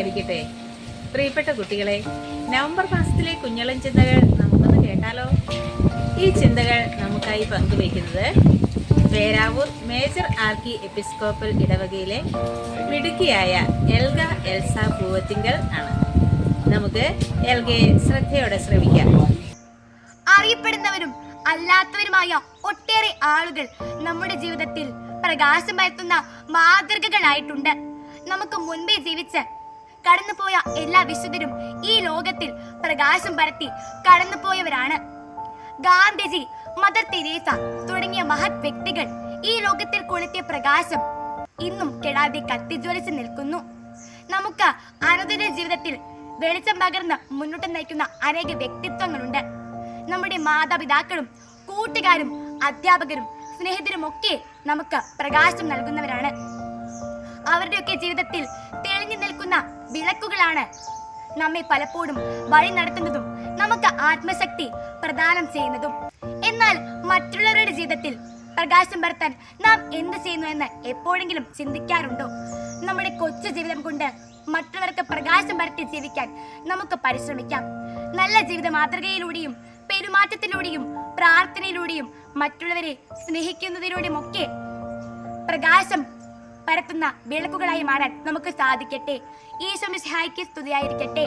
സ്തുതിയായിരിക്കട്ടെ. പ്രിയപ്പെട്ട കുട്ടികളെ, നവംബർ മാസത്തിലെ കുഞ്ഞളം ചിന്തകൾ നമുക്കൊന്ന് കേട്ടാലോ? ഈ ചിന്തകൾ നമുക്കായി പങ്കുവയ്ക്കുന്നത് പേരാവൂർ മേജർ ആർക്കി എപ്പിസ്കോപ്പൽ ഇടവകയിലെ മിടുക്കിയായ എൽഗ എൽസ പൂവത്തിങ്കൽ ആണ്. നമുക്ക് എൽഗയെ ശ്രദ്ധയോടെ ശ്രമിക്കാം. അറിയപ്പെടുന്നവരും അല്ലാത്തവരുമായ ഒട്ടേറെ ആളുകൾ നമ്മുടെ ജീവിതത്തിൽ പ്രകാശം പരത്തുന്ന മാതൃകകളായിട്ടുണ്ട്. നമുക്ക് മുൻപേ ജീവിച്ച് കടന്നുപോയ എല്ലാ വിശുദ്ധരും ഈ ലോകത്തിൽ പ്രകാശം പരത്തി കടന്നുപോയവരാണ്. ഗാന്ധിജി, മദർ തെരേസ തുടങ്ങിയ മഹത് വ്യക്തികൾ ഈ ലോകത്തിൽ കൊളുത്തിയ പ്രകാശം ഇന്നും കെടാതെ കത്തിജ്വലിച്ച് നിൽക്കുന്നു. നമുക്ക് അനുദിന ജീവിതത്തിൽ വെളിച്ചം പകർന്ന് മുന്നോട്ട് നയിക്കുന്ന അനേക വ്യക്തിത്വങ്ങളുണ്ട്. നമ്മുടെ മാതാപിതാക്കളും കൂട്ടുകാരും അധ്യാപകരും സ്നേഹിതരും ഒക്കെ നമുക്ക് പ്രകാശം നൽകുന്നവരാണ്. അവരുടെയൊക്കെ ജീവിതത്തിൽ തെളിഞ്ഞു നിൽക്കുന്ന വിളക്കുകളാണ് നമ്മെ പലപ്പോഴും വഴി നടത്തുന്നതും നമുക്ക് ആത്മശക്തി പ്രദാനം ചെയ്യുന്നതും. എന്നാൽ മറ്റുള്ളവരുടെ ജീവിതത്തിൽ പ്രകാശം പരത്താൻ നാം എന്ത് ചെയ്യുന്നു എന്ന് എപ്പോഴെങ്കിലും ചിന്തിക്കാറുണ്ടോ? നമ്മുടെ കൊച്ചു ജീവിതം കൊണ്ട് മറ്റുള്ളവർക്ക് പ്രകാശം പരത്തി ജീവിക്കാൻ നമുക്ക് പരിശ്രമിക്കാം. നല്ല ജീവിത മാതൃകയിലൂടെയും പെരുമാറ്റത്തിലൂടെയും പ്രാർത്ഥനയിലൂടെയും മറ്റുള്ളവരെ സ്നേഹിക്കുന്നതിലൂടെയും ഒക്കെ പ്രകാശം പരത്തുന്ന വിളക്കുകളായി മാറാൻ നമുക്ക് സാധിക്കട്ടെ. ഈശോ മിശിഹായ്ക്ക് സ്തുതിയായിരിക്കട്ടെ.